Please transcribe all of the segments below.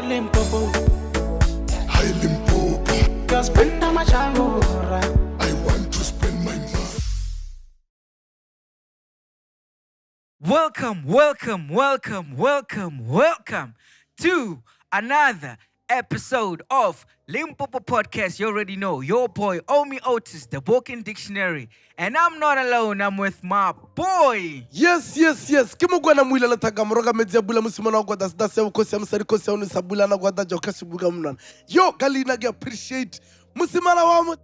Limpopo. Hi Limpopo. I want to spend my money. Welcome to another episode of Limpopo Podcast. You already know, your boy Omee Otis, the Walking Dictionary. And I'm not alone, I'm with my boy. Yes. Ke mo kwena mo ilela thaka moroga metsi a bula mosimana wa kwata sta se go se mosadi go se o ne sa bula na kwata jo ka se buka mnana. Yo ka lena ke appreciate mosimana wa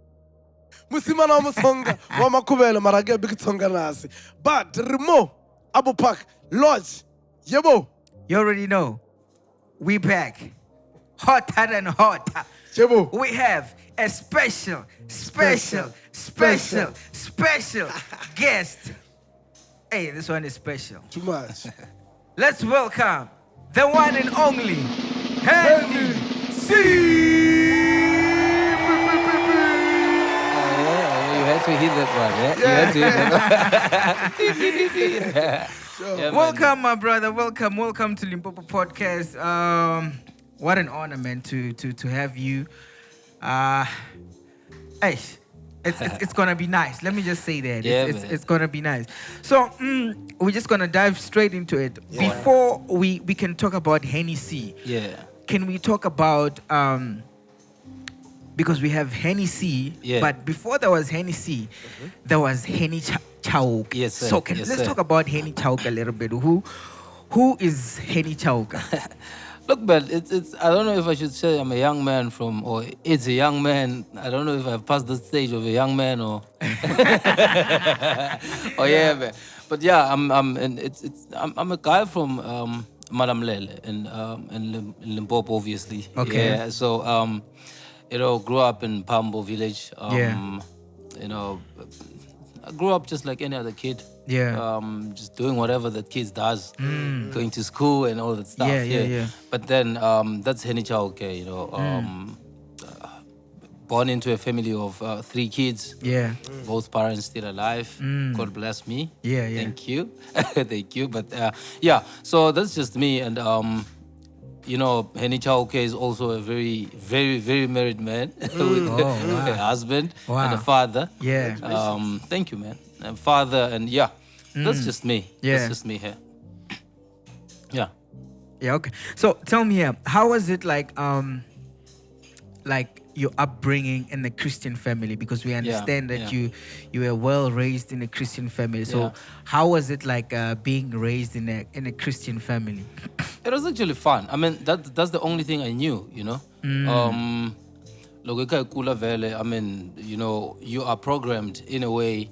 Tsonga wa Makhubela mara ke big Tsonga nasi. But Remo Aborpark Lodge. Yebo. You already know, we back. Hotter than hotter. Yebo. We have a special guest. Hey, this one is special. Too much. Let's welcome the one and only HENNY C. You had to hit that one, yeah? You had to hit that one. Yeah, Welcome, my brother. Welcome to Limpopo Podcast. What an honor, man, to have you. Hey, it's gonna be nice. Let me just say that. Yeah, it's gonna be nice. So we're just gonna dive straight into it. Yeah. Before we can talk about HENNY C. Yeah. Can we talk about because we have HENNY C, Yeah. but before there was HENNY C, there was HENNY Chauk. Yes, sir. So Yes, let's sir. talk about HENNY Chauk a little bit. Who is HENNY Chauk? Look, but it's. I don't know if I should say I'm a young man or it's a young man. I don't know if I've passed the stage of a young man or. Oh yeah, man. But yeah, I'm a guy from Makhubela in Limpopo, obviously. Okay. Yeah. So grew up in Pambo village. I grew up just like any other kid. Yeah. Just doing whatever that kids does, going to school and all that stuff. Yeah. But then that's HENNY C, born into a family of 3 kids. Yeah. Both parents still alive. God bless me. Yeah. Thank you. Thank you. But so that's just me. And HENNY C is also a very, very, very married man with a husband and a father. Yeah. Thank you, man. And father, and that's just me. Yeah. That's just me here. Yeah. Yeah, okay. So tell me here, how was it like your upbringing in the Christian family? Because we understand that you were well raised in a Christian family. So how was it like being raised in a Christian family? It was actually fun. I mean, that's the only thing I knew, you know. I mean, you are programmed in a way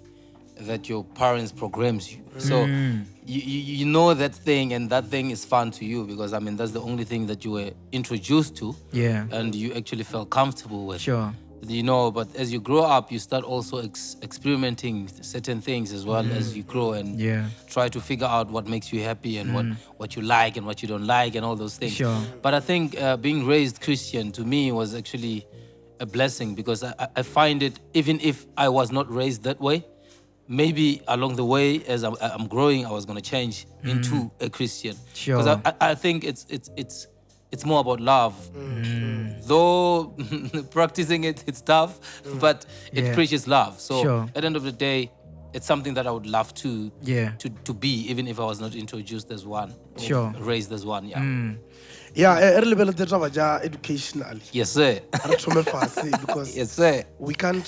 that your parents programs you. So you know that thing, and that thing is fun to you because, I mean, that's the only thing that you were introduced to. Yeah. And you actually felt comfortable with. Sure. But as you grow up, you start also experimenting certain things as well as you grow and try to figure out what makes you happy and what you like and what you don't like and all those things. Sure. But I think being raised Christian to me was actually a blessing because I find it, even if I was not raised that way, maybe along the way as I'm growing, I was going to change into a Christian. Sure. Because I think it's more about love. Though practicing it's tough, but it preaches love. So at the end of the day, it's something that I would love to be, even if I was not introduced as one, or raised as one. Early level educationally. Yes, sir. Because Yes, sir. we can't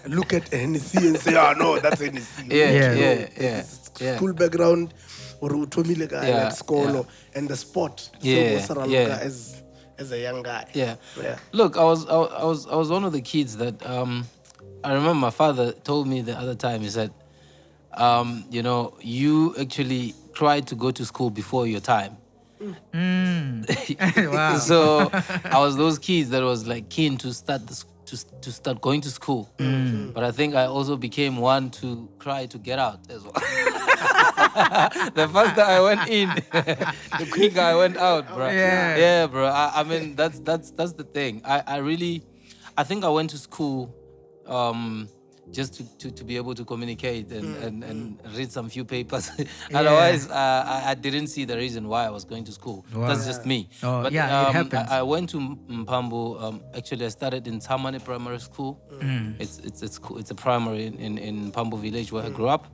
look at HENNY C and say, no, that's HENNY C. Yeah. School background or utomile guy at school and the sport. As a young guy. Yeah. Look, I was one of the kids that I remember my father told me the other time. He said, you actually tried to go to school before your time. Wow. So I was those kids that was like keen to start to start going to school. But I think I also became one to cry to get out as well. The faster I went in, the quicker I went out, bro. Yeah, bro. I mean, that's the thing. I think I went to school just to be able to communicate and read some few papers. Otherwise, I didn't see the reason why I was going to school. Wow. That's just me. Oh, But it happens. I went to Mpambo. Actually, I started in Tamane Primary School. It's a primary in Mpambo village where I grew up.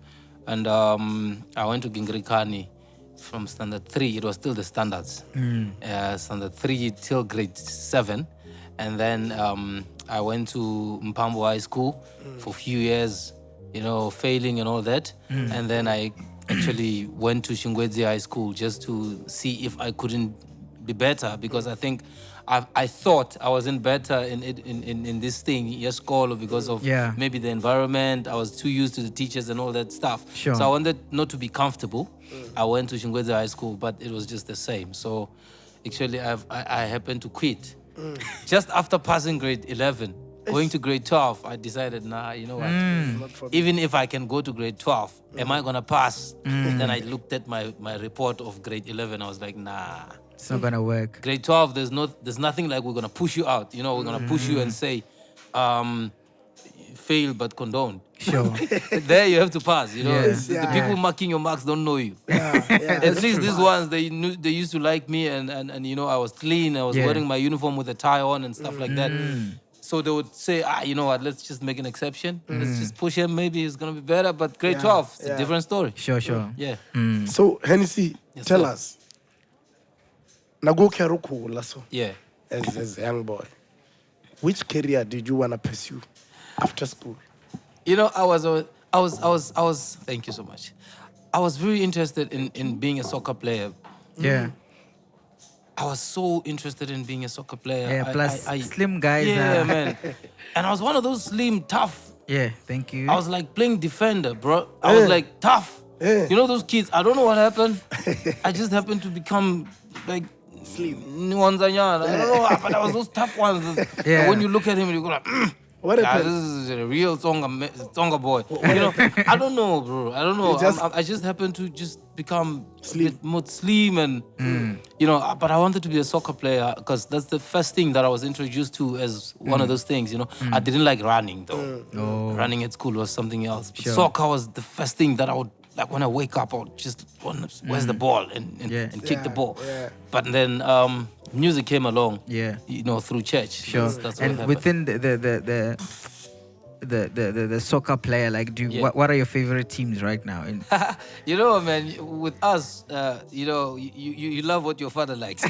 And I went to Gingirikani from standard 3. It was still the standards. Standard 3 till grade 7. And then I went to Mpambo High School for a few years, failing and all that. And then I actually went to Shingwedzi High School just to see if I couldn't be better, because I think I thought I wasn't better in this thing, school, because of maybe the environment. I was too used to the teachers and all that stuff. Sure. So I wanted not to be comfortable. I went to Shingwedzi High School, but it was just the same. So actually I happened to quit. Just after passing grade 11, going to grade 12, I decided, nah, you know what? Even if I can go to grade 12, am I going to pass? Then I looked at my report of grade 11. I was like, nah. It's not going to work. Grade 12, there's nothing like we're going to push you out. We're going to push you and say, fail but condoned. Sure. There you have to pass. Yeah. The people marking your marks don't know you. At least these ones, they used to like me, and I was clean. I was wearing my uniform with a tie on and stuff like that. So they would say, you know what, let's just make an exception. Let's just push him. Maybe it's going to be better. But grade 12, it's a different story. Sure. Yeah. So, HENNY C, tell sir. us. Nagoke Rukula, so Yeah. as a young boy, which career did you want to pursue after school? I was. Thank you so much. I was very interested in being a soccer player. Yeah. I was so interested in being a soccer player. Yeah, plus slim guys. Yeah, man. And I was one of those slim, tough. Yeah, thank you. I was like playing defender, bro. I was like tough. Yeah. Those kids, I don't know what happened. I just happened to become like Slim. Nwanzanyana. I don't know, but I was those tough ones. Yeah. When you look at him, you go like, What this happened? is a real Tsonga boy. I don't know, bro. I don't know. I just happened to just become Slim. a bit more slim, and but I wanted to be a soccer player because that's the first thing that I was introduced to as one of those things. I didn't like running though. Oh. Running at school was something else. But Sure. soccer was the first thing that I would like when I wake up. I would just where's the ball and kick the ball. Yeah. But then music came along. Yeah. Through church. Sure. That's what And happened. within the soccer player, like, what are your favorite teams right now? Man, with us, you love what your father likes.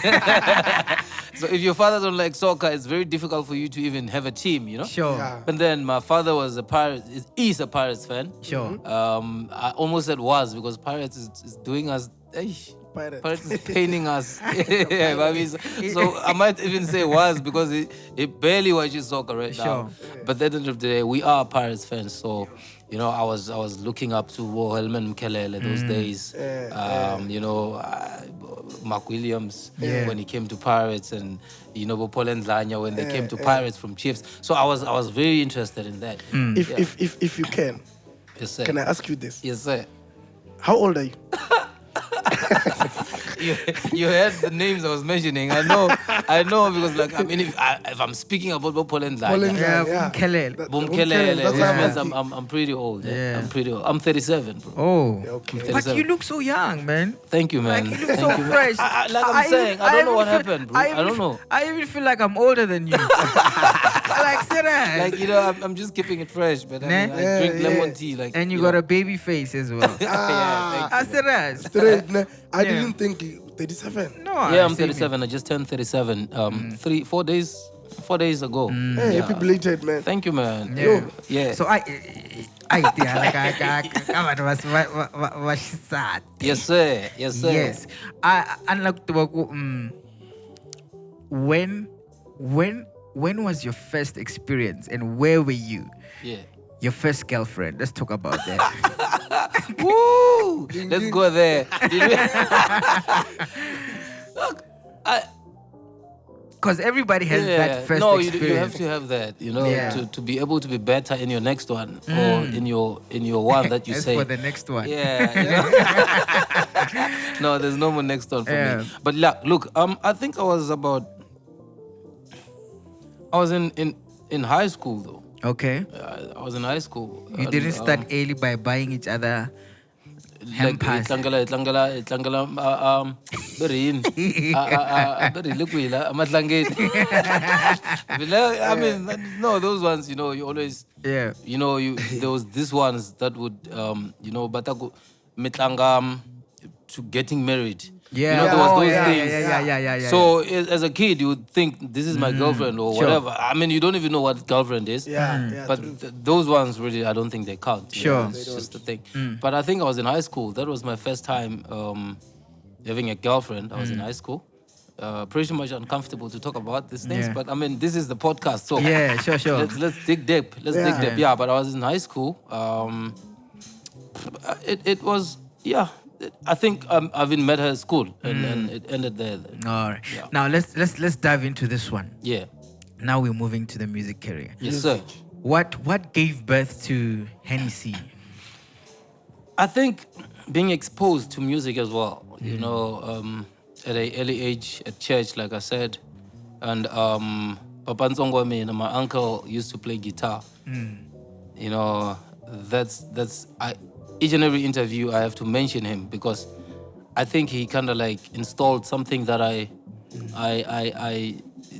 So if your father don't like soccer, it's very difficult for you to even have a team, Sure. Yeah. And then my father was is a Pirates fan. Sure. I almost said was, because Pirates is doing us. Pirates is paining us. Yeah, baby. So I might even say was, because he barely watches soccer right now. But at the end of the day, we are Pirates fans. So, I was looking up to Helman Makhubela those days. Mark Williams when he came to Pirates, and Poland Lanya when they came to Pirates from Chiefs. So I was very interested in that. If you can, Yes, sir. can I ask you this? Yes, sir. How old are you? You heard the names I was mentioning. I know because if I'm speaking about Poland Poland, Lanya, Yeah, Kelele. Bumkelele, That's which what I'm means asking. I'm pretty old. Yeah. I'm pretty old. I'm 37, bro. Oh. Okay. But you look so young, man. Thank you, man. Like, you look so fresh. I don't know what happened, bro. I don't know. I even feel like I'm older than you. Like, serious. Like, I'm just keeping it fresh, but I drink lemon tea. Like, And you got a baby face as well. yeah, I serious. Straight, ne? I Yeah. didn't think 37. No, yeah, I I'm see 37. I just turned 37. 4 days ago. Hey, Yeah. happy belated, man. Thank you, man. Yeah. Yeah. So I was sad. Yes, sir. Yes, sir. Yes. Unlike the when was your first experience and where were you? Yeah. Your first girlfriend. Let's talk about that. Woo! Let's go there. Look, Because everybody has that first no, experience. you have to have that, Yeah. to be able to be better in your next one or in your one that you As say. for the next one. Yeah. No, there's no more next one for me. But look, I think I was in high school though. Okay. I was in high school. You didn't start early by buying each other hampers. Berin. Berin kuila amatlangeni. I mean, no, those ones, you know, you always, Yeah. you know, there was these ones that would, you know, bataku mitlangam to getting married. Yeah. You know, there was those yeah, things. Yeah. So as a kid, you would think this is my girlfriend or Sure. whatever. I mean, you don't even know what girlfriend is. Yeah, But those ones really, I don't think they count. you Sure. know, It's just the thing. But I think I was in high school. That was my first time having a girlfriend. I was in high school. Pretty much uncomfortable to talk about these things. Yeah. But I mean, this is the podcast. So Yeah, sure. let's dig deep. Let's dig deep. Yeah, but I was in high school. It was, yeah. I think I've been met her at school, and it ended there. All right. Yeah. Now let's dive into this one. Yeah. Now we're moving to the music career. Yes, sir. What gave birth to HENNY C? I think being exposed to music as well, you know, at an early age at church, like I said, and Papa Tsonga and my uncle used to play guitar. You know, that's each and every interview I have to mention him because I think he kind of like installed something that I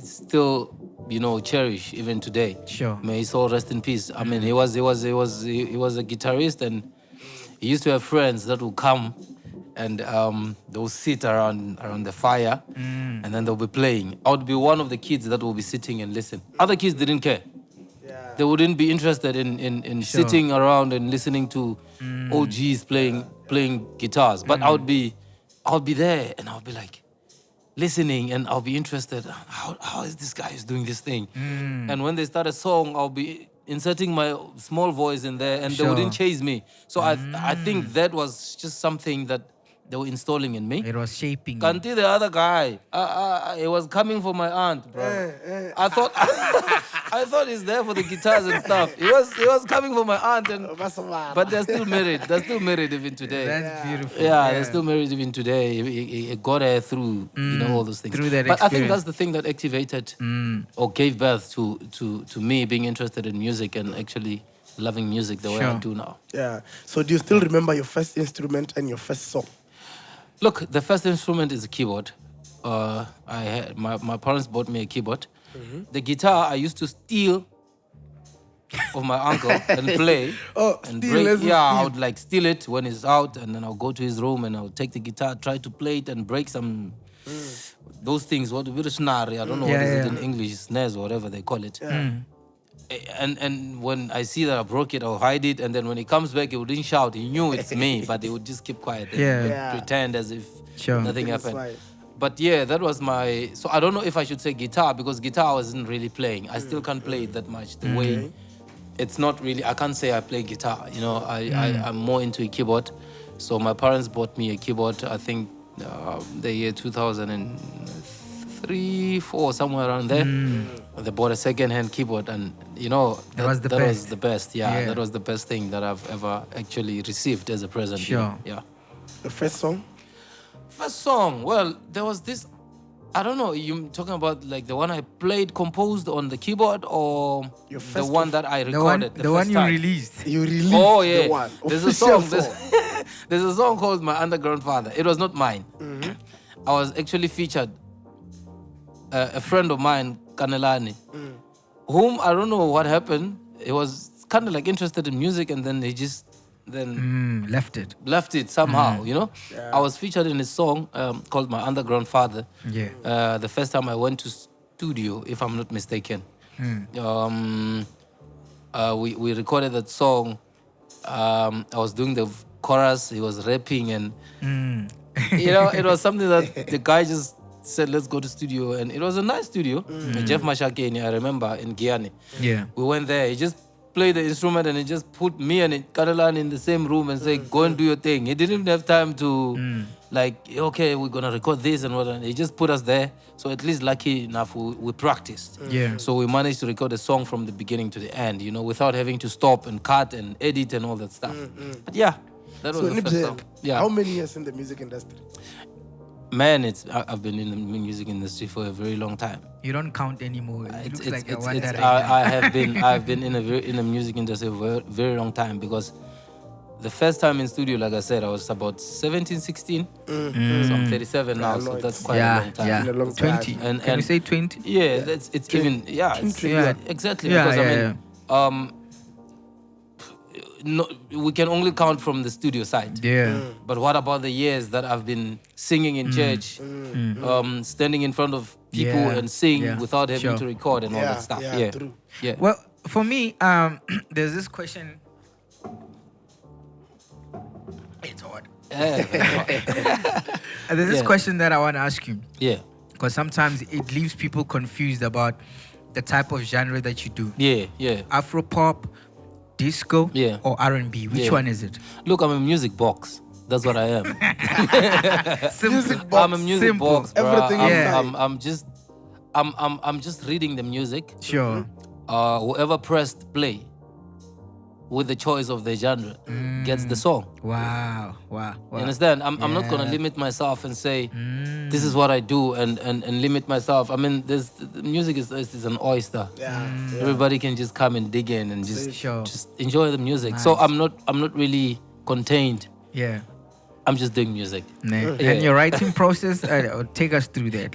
still, you know, cherish even today. Sure. May his soul rest in peace. I mean, he was a guitarist, and he used to have friends that would come and they'll sit around the fire and then they'll be playing. I would be one of the kids that will be sitting and listen. Other kids didn't care. They wouldn't be interested in sitting around and listening to OGs playing guitars. But I would be there and I would be like listening and I'll be interested. How is this guy who's doing this thing? And when they start a song, I'll be inserting my small voice in there and they wouldn't chase me. So I think that was just something that they were installing in me. It was shaping you. Kanti, the other guy, he was coming for my aunt, bro. I thought he's there for the guitars and stuff. He was coming for my aunt, but they're still married. They're still married even today. That's beautiful. Yeah, they're still married even today. He got her through, you know, all those things. Through that but I think experience. that's the thing that activated or gave birth to me being interested in music and actually loving music the way I Sure. do now. Yeah. So do you still remember your first instrument and your first song? Look, the first instrument is a keyboard. I had my parents bought me a keyboard. The guitar I used to steal of my uncle and play. Oh, and steal as in I steal. would like steal it when he's out, and then I'll go to his room and I'll take the guitar, try to play it, and break some those things. What I don't know what is it in English, snares or whatever they call it. And when I see that I broke it, I'll hide it. And then when he comes back, he wouldn't shout. He knew it's me, but he would just keep quiet and Yeah. pretend as if Sure. nothing That's happened. right. But yeah, that was my... So I don't know if I should say guitar, because guitar I wasn't really playing. I still can't play it that much. The way... It's not really... I can't say I play guitar. You know, I'm more into a keyboard. So my parents bought me a keyboard, I think the year 2003, 4, somewhere around there. They bought a second-hand keyboard, and you know That was the that best. was the best. Yeah, Yeah. that was the best thing that I've ever actually received as a present. you Sure. know. Yeah. The first song? First song. Well, there was this. I don't know. You talking about like the one I played, composed on the keyboard, or Your the first one that I The one, recorded? the one first you time? released. You released Oh yeah, the one. there's a Official song. There's a song called "My Underground Father." It was not mine. I was actually featured. A friend of mine, Kanelani, whom I don't know what happened. He was kind of like interested in music, and then he just Left it. left it somehow. You know, I was featured in his song called "My Underground Father." Yeah. The first time I went to studio, if I'm not mistaken. We recorded that song. I was doing the chorus. He was rapping, and you know, it was something that the guy just said, "Let's go to studio," and it was a nice studio. Jeff Mashakeni, I remember, in Guyana. Yeah. We went there. He just played the instrument, and he just put me and Kanelan in the same room and said, "Go and do your thing." He didn't even have time to like, okay, we're gonna record this and what. And he just put us there. So at least lucky enough, we practiced. Yeah. So we managed to record a song from the beginning to the end, you know, without having to stop and cut and edit and all that stuff. But yeah, that was So, the first Nibze, song. Yeah. how many years in the music industry? Man, I've been in the music industry for a very long time. You don't count anymore. It looks like you're I've been in the music industry for a very long time, because the first time in studio, like I said, I was about 17, 16. So I'm 37 now, so that's quite a long time. Yeah, a long 20. time. Can we say 20? Yeah, it's even exactly. Yeah, Because no, we can only count from the studio side. Yeah. But what about the years that I've been singing in church, standing in front of people and sing without having to record and all that stuff? True. Yeah. Well, for me, there's this question. It's hard. There's this question that I want to ask you. Yeah. Because sometimes it leaves people confused about the type of genre that you do. Yeah. Afro pop, disco, or R&B. Which one is it? Look, I'm a music box. That's what I am. Music box. I'm a music box, bro. Everything I'm just reading the music. Sure. Whoever pressed play with the choice of the genre gets the song. Wow. You understand? I'm not gonna limit myself and say this is what I do and limit myself. I mean, the music is an oyster. Everybody can just come and dig in and just enjoy the music. Nice. So I'm not really contained. Yeah. I'm just doing music. And your writing process, take us through that.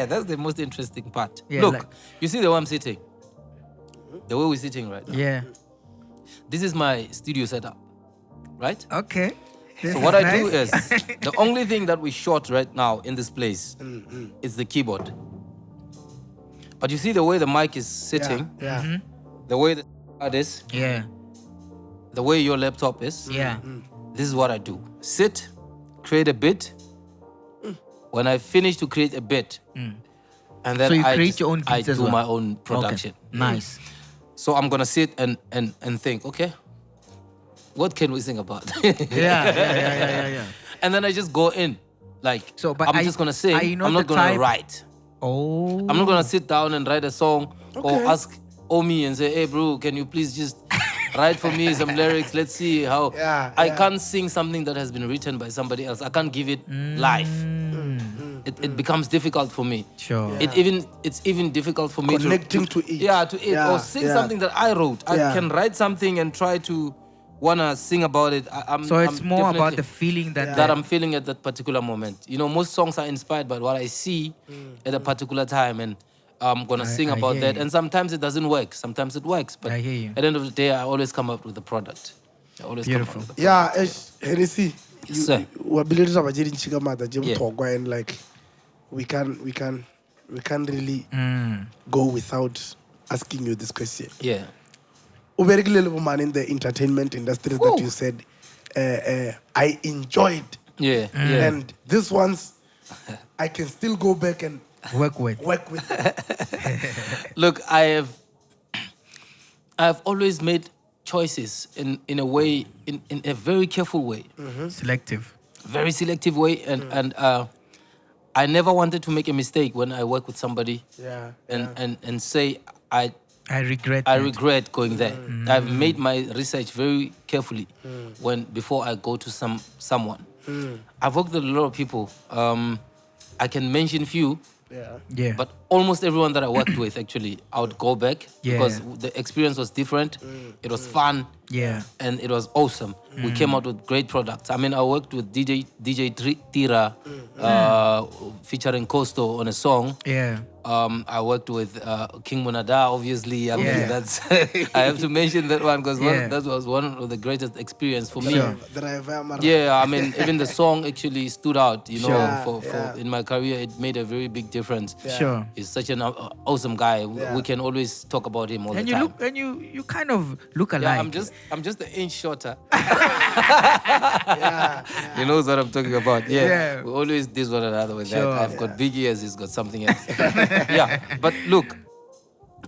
That's the most interesting part. Yeah, Look, you see the way I'm sitting? The way we're sitting right now. Yeah. This is my studio setup, right? Okay. So what I do is, the only thing that we shot right now in this place is the keyboard. But you see the way the mic is sitting, the way the sound is, the way your laptop is. This is what I do. Sit, create a bit. When I finish to create a bit, and then so you create your own beats I as do well? my own production. Okay. Nice. So I'm gonna sit and think, okay, what can we sing about? Yeah. And then I just go in, like, So, but I'm just gonna sing. are you not I'm not the gonna type- write. Oh. I'm not gonna sit down and write a song or ask Omee and say, hey, bro, can you please just write for me some lyrics? Let's see how. I can't sing something that has been written by somebody else. I can't give it life. It becomes difficult for me. Sure. It's even difficult for me Connecting to it. Or sing something that I wrote. I can write something and try to wanna sing about it. So it's I'm more about definitely- the feeling that I'm feeling at that particular moment. You know, most songs are inspired by what I see at a particular time, and I'm gonna sing about hear that. you. And sometimes it doesn't work. Sometimes it works. But I hear you. at the end of the day, I always come up with the product. I always Beautiful. come up with the HENNY C. Yes, sir. Wability za bajiri nchika mata jemu togwa, and like we can really go without asking you this question. Yeah. Uberigile man in the entertainment industry that you said I enjoyed. Yeah. And this ones I can still go back and work with. Look, I have always made choices in a way, in a very careful way. Selective. Very selective way, and I never wanted to make a mistake when I work with somebody and say I regret going there. I've made my research very carefully before I go to someone. I've worked with a lot of people. I can mention few. Yeah. But almost everyone that I worked with, actually, I would go back because the experience was different. It was fun. Yeah. And it was awesome. We came out with great products. I mean, I worked with DJ Tira featuring Costo on a song. Yeah. I worked with King Munada, obviously. I mean, that's I have to mention that one because that was one of the greatest experience for me. Yeah, I mean, even the song actually stood out, you know, for in my career. It made a very big difference. Sure. He's such an awesome guy. We can always talk about him all the time. You kind of look alike. Yeah, I'm just an inch shorter. He knows what I'm talking about. Yeah. We always did one another with that. I've got big ears, he's got something else. Yeah, but look,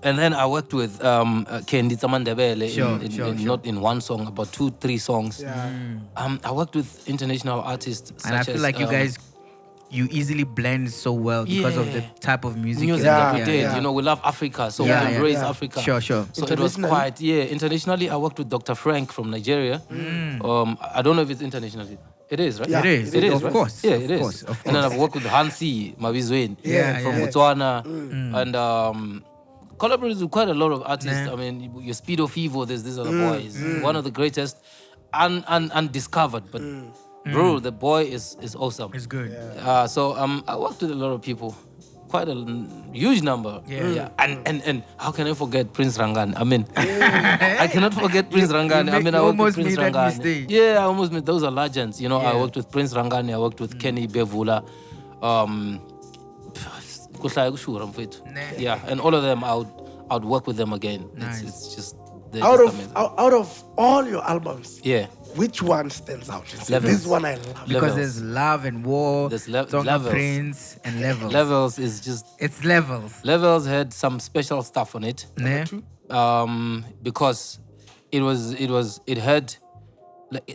and then I worked with Kendi Tsamandebele not in one song, about 2-3 songs. I worked with international artists such and I feel as, like you guys, you easily blend so well because of the type of music that we did. You know, we love Africa, so we embrace Africa. Sure. So it was quite, internationally, I worked with Dr. Frank from Nigeria. I don't know if it's internationally. It is, right? Yeah, It is. It is, Of right? course. Yeah, Of it is. course, of And then course. I've worked with HENNY C, Mabizweni, Yeah, from yeah. Botswana, and collaborated with quite a lot of artists. Nah. I mean, your Speedo Fever, there's this other boy. He's one of the greatest, undiscovered. But bro, the boy is awesome. It's good. So I worked with a lot of people, quite a huge number. Yeah. And how can I forget Prince Rangan? I mean, I cannot forget Prince Rangan. I mean, I you worked almost with Prince made that Rangan. mistake. Yeah, I almost made. Those are legends. You know, I Yeah. worked with Prince Rangan. I worked with Kenny Bevula. Yeah, and all of them, I would work with them again. Nice. It's just they're Out just of amazing. out of all your albums, Yeah. which one stands out? You say, Levels. this one I love. Because Levels. there's love and war, There's Tsonga levels. Prince, and levels. Levels is just It's levels. Levels had some special stuff on it. Nah. Because it had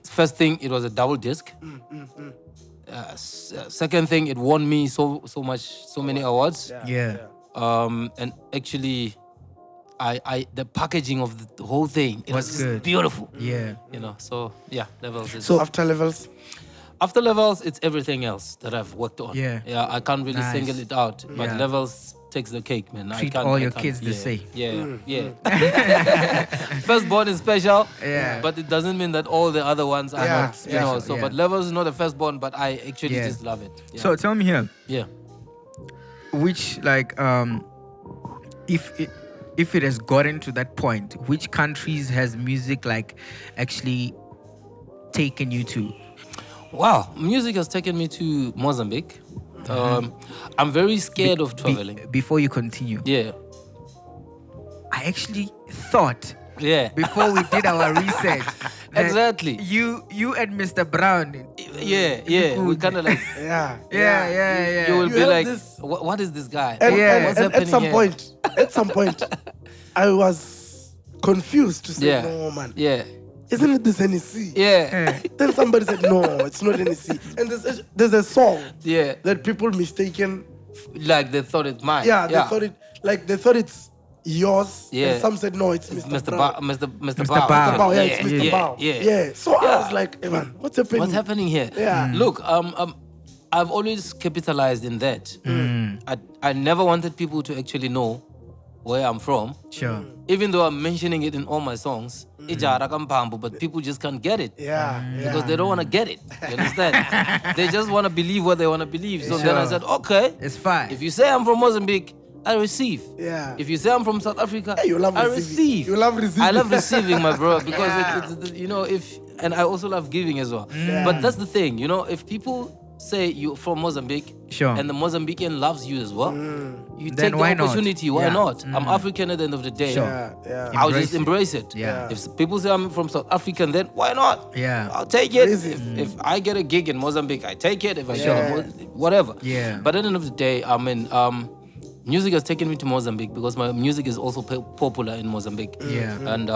first thing, it was a double disc. Second thing, it won me so many awards. Yeah. And actually, the packaging of the whole thing, it was Was just good. beautiful. Yeah. You know, so yeah, Levels is. So after Levels, After Levels, it's everything else that I've worked on. Yeah. Yeah, I can't really Nice. single it out, but Yeah. Levels takes the cake, man. Treat I all your can't- kids the yeah, same. Yeah. Firstborn is special, Yeah. but it doesn't mean that all the other ones are Yeah, not, you know. special, So, yeah. but Levels is not a firstborn, but I actually Yeah. just love it. Yeah. So tell me here, yeah. which if it has gotten to that point, which countries has music actually taken you to? Wow, music has taken me to Mozambique. I'm very scared of traveling. Before you continue, Yeah. I actually thought Yeah. before we did our research that Exactly. you and Mr. Brown, Yeah. We kind of like, yeah. you will You be have like, this- what is this guy? and, Yeah. and, What's and happening at some point, I was confused to say, Yeah. no man, Yeah. isn't it this HENNY C? Yeah. Then somebody said, no, it's not HENNY C. And there's a song Yeah. that people mistaken. Like they thought it's mine. Yeah, they thought it's yours. Yeah. And some said, no, it's Mr. Mr. Brown. Mr. Mr. Bao. Bao. Mr. Bao, yeah, it's Mr. Yeah. Bao. Yeah. So I was like, hey man, what's happening? What's happening here? Yeah. Look, I've always capitalized in that. I never wanted people to actually know where I'm from. Sure. Even though I'm mentioning it in all my songs, Ijara Kampambu, but people just can't get it. Yeah. Because they don't want to get it. You understand? They just want to believe what they want to believe. So then I said, okay, It's fine. if you say I'm from Mozambique, I receive. Yeah. If you say I'm from South Africa, Hey, you love I receiving. receive. You love receiving. I love receiving, my bro, because Yeah. it's you know, and I also love giving as well. But that's the thing, you know, if people say you're from Mozambique, Sure. and the Mozambican loves you as well, you Then take the why not? opportunity. Why Yeah. not? I'm African at the end of the day. Sure. Yeah. I'll Embrace just it. embrace it. Yeah. If people say I'm from South African, then why not? Yeah. I'll take it. Crazy. If I get a gig in Mozambique, I take it. If I Sure. get whatever. Yeah. But at the end of the day, I mean, music has taken me to Mozambique because my music is also popular in Mozambique. Yeah. And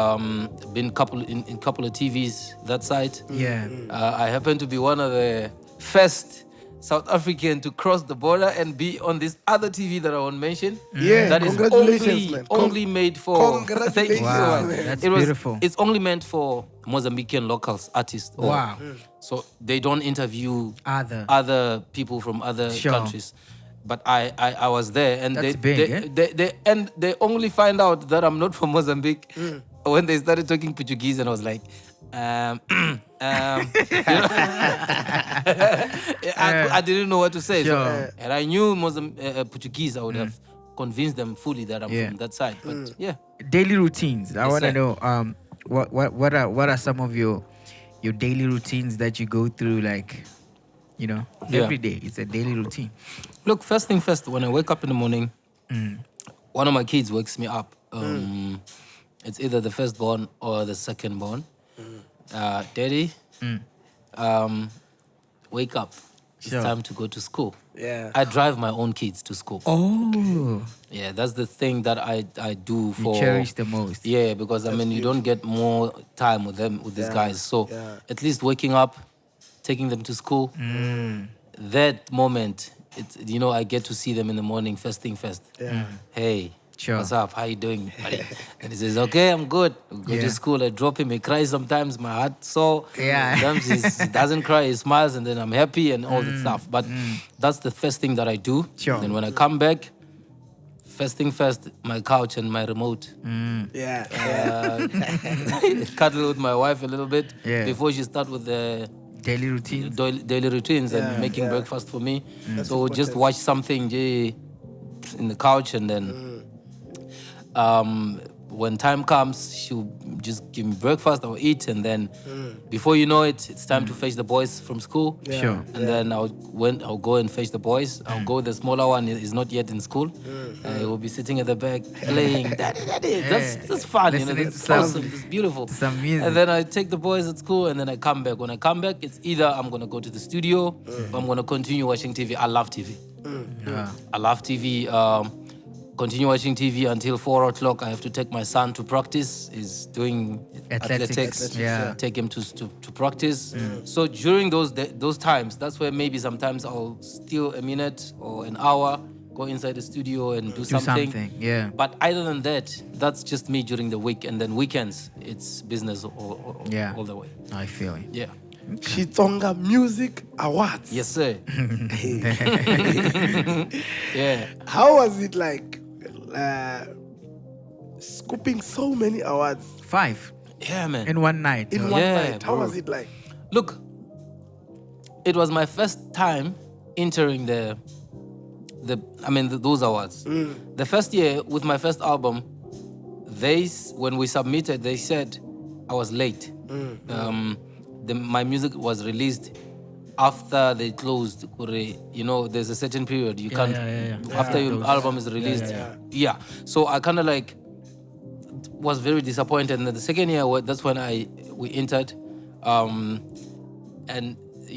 been in couple of TVs that side. Yeah. I happen to be one of the first South African to cross the border and be on this other TV that I won't mention. Yeah, That is congratulations, man. only made for. Congratulations, Thank you so Wow, much. that's It was- beautiful. It's only meant for Mozambican locals, artists. Wow. So they don't interview Other. people from other Sure. countries. But I was there, and That's big, they only find out that I'm not from Mozambique when they started talking Portuguese, and I was like, you know, I didn't know what to say. Sure. So, and I knew Portuguese, I would have convinced them fully that I'm Yeah. from that side. But yeah, Daily routines. I Yes, want to sir. know what are some of your daily routines that you go through, like, you know, Yeah. every day. It's a daily routine. look, first thing first, when I wake up in the morning, one of my kids wakes me up. It's either the firstborn or the secondborn. Daddy, wake up. It's Sure. time to go to school. Yeah. I drive my own kids to school. Oh, Yeah, that's the thing that I do you for. cherish the most. Yeah, because I mean, you don't get more time with them, with these guys. So at least waking up, taking them to school, that moment, it's, you know, I get to see them in the morning, first thing first. Yeah. Hey, Sure. What's up? How you doing, buddy? And he says, okay, I'm good. We go Yeah. to school. I drop him. He cries sometimes. My heart sore. Yeah. Sometimes he doesn't cry. He smiles, and then I'm happy and all that stuff. But that's the first thing that I do. Sure. Then when I come back, first thing first, my couch and my remote. Yeah. Cuddle with my wife a little bit Yeah. before she start with the Daily routine. daily routines and making breakfast for me. So just watch something in the couch, and then when time comes, she'll just give me breakfast. I'll eat, and then before you know it, it's time to fetch the boys from school. Sure. And then I'll go and fetch the boys. I'll go. The smaller one is not yet in school. He will be sitting at the back playing. Daddy. That's fun. Listening to That's some- awesome. It's beautiful. some music. And then I take the boys at school, and then I come back. When I come back, it's either I'm gonna go to the studio or I'm gonna continue watching TV. I love TV. I love TV. Continue watching TV until 4 o'clock. I have to take my son to practice. He's doing athletics. Yeah. Take him to practice. So during those times, that's where maybe sometimes I'll steal a minute or an hour, go inside the studio and do something. Yeah. But other than that, that's just me during the week. And then weekends, it's business all the way. I feel it. Yeah. Tsonga Music Awards. Yes, sir. Yeah. How was it like scooping so many awards 5 Yeah, man. in one night. in Oh. one Yeah, night? How bro. was it like? Look, it was my first time entering those awards. The first year with my first album, when we submitted, they said I was late. My music was released after they closed. There's a certain period you can't. After your album is released. Yeah. So I kind of like was very disappointed. And then the second year, that's when we entered, and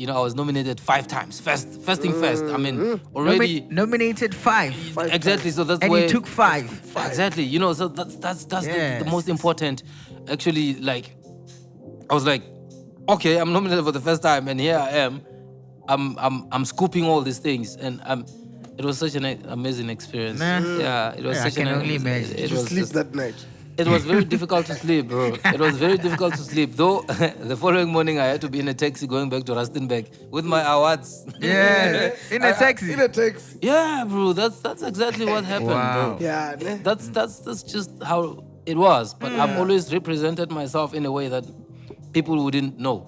I was nominated 5 times. First thing first. I mean, already Nominated 5. exactly. So that's And where you took 5. exactly. So that's Yes. the most important. Actually, like I was like, okay, I'm nominated for the first time, and here I am. I'm scooping all these things, and it was such an amazing experience. Man. Yeah, it was Yeah, I such can an only imagine. It Did you was sleep just- that night? It was very difficult to sleep, bro. It was very difficult to sleep. Though the following morning I had to be in a taxi going back to Rustenburg with my awards. Yeah. In a taxi. In a taxi. Yeah, bro. That's exactly what happened, Wow. bro. Yeah. Ne? That's just how it was. But I've always represented myself in a way that people wouldn't know.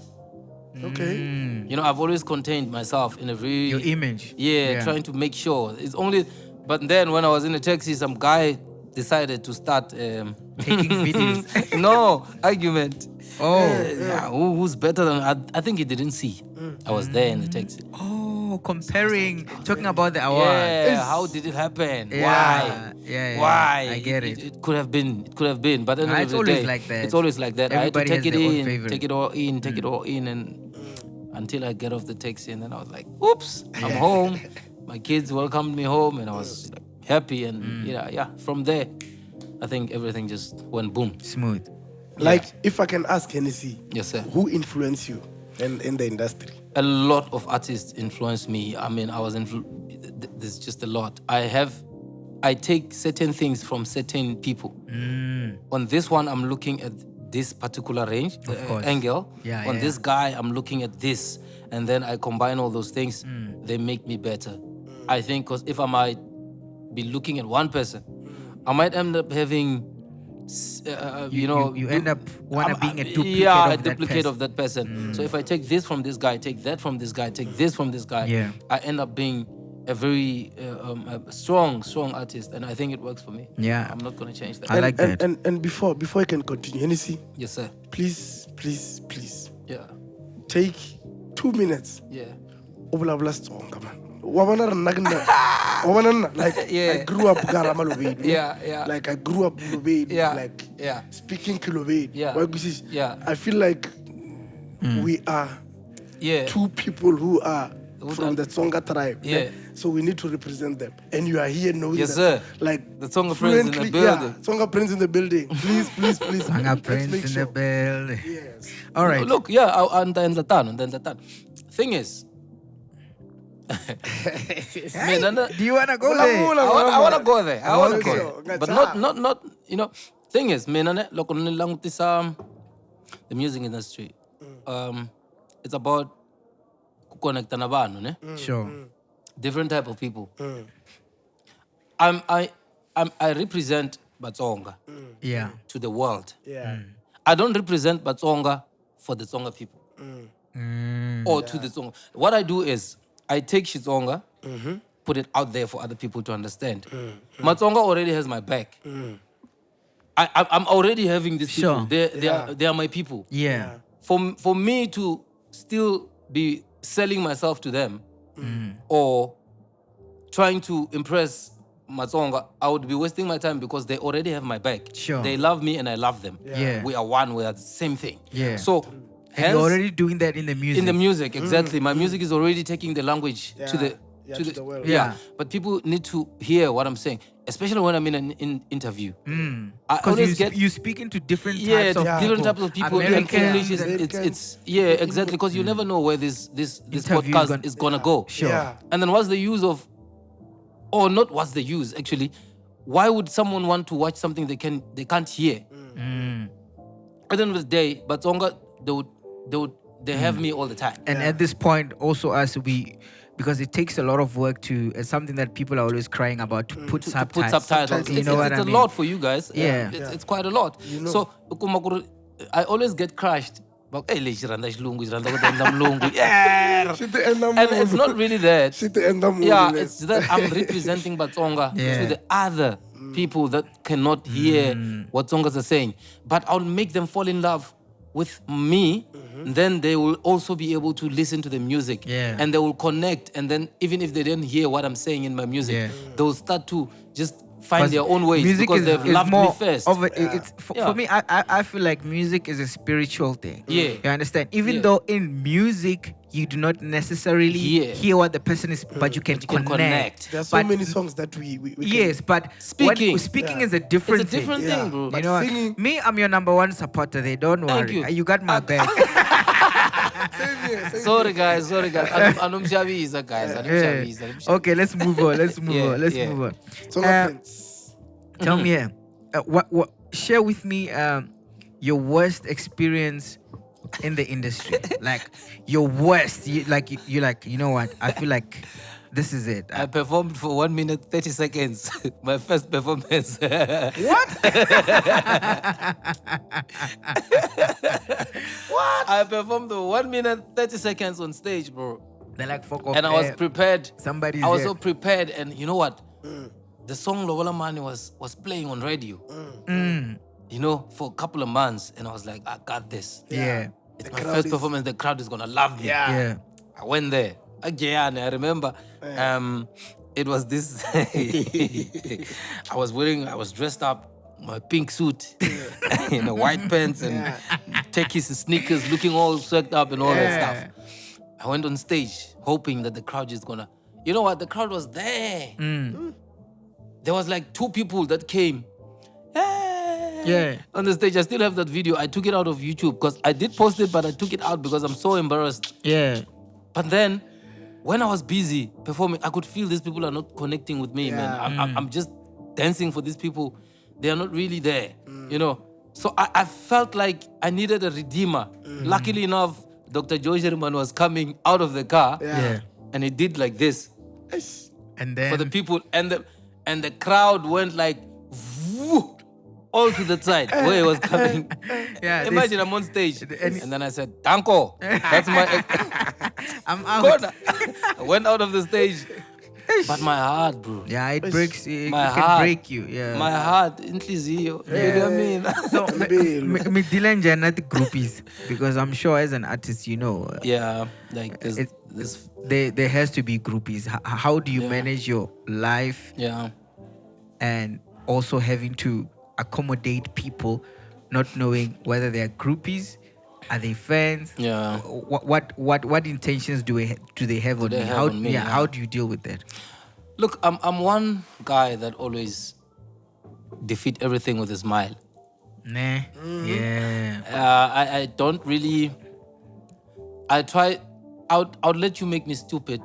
Okay. I've always contained myself in a very Your image. Yeah, trying to make sure. It's only, but then when I was in a taxi, some guy decided to start Taking videos. no argument. Oh. Yeah, who's better than I think he didn't see. I was there in the taxi. Oh, talking about the award. Yeah, how did it happen? Yeah, Why? yeah, Why? I get it. It could have been. It could have been. But at the end It's of the always day, like that. It's always like that. Everybody I had to has take it their own in, favorite. take it all in, and until I get off the taxi, and then I was like, "Oops, I'm home." My kids welcomed me home, and I was like, happy. And from there, I think everything just went boom. Smooth. Like, if I can ask HENNY C, Yes, sir. who influenced you in the industry? A lot of artists influenced me. I mean, there's just a lot. I take certain things from certain people. On this one, I'm looking at this particular range, course. angle. Yeah, On yeah. this guy, I'm looking at this. And then I combine all those things. They make me better. I think because if I might be looking at one person, I might end up having, You end up being a duplicate yeah, of a that duplicate person. of that person. So if I take this from this guy, take that from this guy, take this from this guy, Yeah. I end up being a very a strong artist, and I think it works for me. Yeah. I'm not gonna change that. I like that. And before I can continue, HENNY C, Yes, sir. please Yeah, take 2 minutes. yeah. Obula Tsonga, man. Wabana rana nna, like Yeah. I grew up Garama Lobedi. Yeah. Like I grew up Lobedi. Yeah. Like Yeah. speaking Kilobedi. Yeah. Yeah. I feel like we are Yeah. 2 people who are Who from are- the Tsonga tribe. Yeah. So we need to represent them. And you are here knowing Yes, that, sir. like The Tsonga Prince in the fluently- building. Yeah, Tsonga Prince in the building. Please. Tsonga Let's Prince make in sure. the building. Yes. All right. Look, yeah, and the Thing is, Hey, Mina, do you wanna go there? I want to go there. I want to Okay. go there. But not, you know, thing is, mina, loko nilangutisa the music industry. It's about connecting na vanhu, ne? Sure. Different type of people. I represent Tsonga Yeah. to the world. Yeah. I don't represent Tsonga for the Tsonga people or to the Tsonga. What I do is I take Tsonga, put it out there for other people to understand. Tsonga already has my back. I'm already having these people. Sure. They are my people. Yeah. For me to still be selling myself to them or trying to impress Tsonga, I would be wasting my time because they already have my back. Sure. They love me and I love them. Yeah. We are one. We are the same thing. Yeah. So, And you're already doing that in the music. in the music, exactly. My music is already taking the language to the to the world. Yeah. But people need to hear what I'm saying, especially when I'm in an interview. I Because always get you speak into different yeah, types of different people. types of people. And Americans, English is it's exactly, because you never know where this Interview podcast is gonna go. Sure. Yeah. And then what's the use of, or not what's the use actually? Why would someone want to watch something they can't hear? At the end of the day, but Tsonga, they have me all the time. And at this point, also because it takes a lot of work to, it's something that people are always crying about, to put To subtitles. put subtitles. You know what it's I a mean? lot for you guys. Yeah. It's quite a lot. So I always get crushed. But, yeah. Shit, And it's not really that. Yeah, it's it's that I'm representing Tsonga Yeah. to the other people that cannot hear what Tsongas are saying. But I'll make them fall in love with me. Then they will also be able to listen to the music. Yeah. And they will connect. And then even if they didn't hear what I'm saying in my music, Yeah. they'll start to just find their own ways Music because is, they've is loved more me first. Of it's for Yeah. me. I feel like music is a spiritual thing. Yeah. You understand? Even Yeah. though in music you do not necessarily hear what the person is, but you can, you can connect. There are so But- many songs that we Yes, but Speaking. speaking Yeah. is a different It's a different thing. thing, bro. You know what? singing- Me, I'm your number one supporter. They don't Thank worry. you. got my back. Sorry guys. Anumshabiza guys. Anumshabiza. Okay, let's move on. Let's move Yeah, on. Let's yeah. move on. Tsonga Prince. Tell me here, what share with me your worst experience in the industry, like your worst. You're like, you know what? I feel like this is it. I performed for 1 minute 30 seconds. My first performance. What? What? I performed for 1 minute 30 seconds on stage, bro. They're like, fuck off. And I was prepared. Somebody's I was there. so prepared, and you know what? The song Lobola Mani was playing on radio. You know, for a couple of months, and I was like, I got this. Yeah. It's my first performance. The crowd is gonna love me. Yeah. I went there again. I remember. It was this. I was dressed up, my pink suit, in a white pants and techies and sneakers, looking all swept up and all that stuff. I went on stage hoping that the crowd is gonna. You know what? The crowd was there. There was like 2 people that came. Yeah. On the stage. I still have that video. I took it out of YouTube because I did post it, but I took it out because I'm so embarrassed. Yeah. But then, when I was busy performing, I could feel these people are not connecting with me, man. I'm just dancing for these people. They are not really there, you know. So I felt like I needed a redeemer. Luckily enough, Dr. Joe Sherman was coming out of the car, Yeah. and he did like this And then for the people, and the crowd went like whoo, all to the side where he was coming. Yeah, Imagine I'm on stage, and- and then I said, "Danko, that's my." I'm out. corner. I went out of the stage, but my heart, bro. Yeah, it breaks. It My can heart. break you. Yeah. My heart, inhliziyo. You know what I mean? So, me Dylan Janat groupies, because I'm sure as an artist, you know, Yeah, like It- this. there has to be groupies. How do you manage your life Yeah, and also having to accommodate people, not knowing whether they are groupies, are they fans? yeah. What intentions do they have on they me? have How on me, yeah. how do you deal with that? Look, I'm one guy that always defeat everything with a smile. Nah. Yeah. I don't really. I try. I'll let you make me stupid,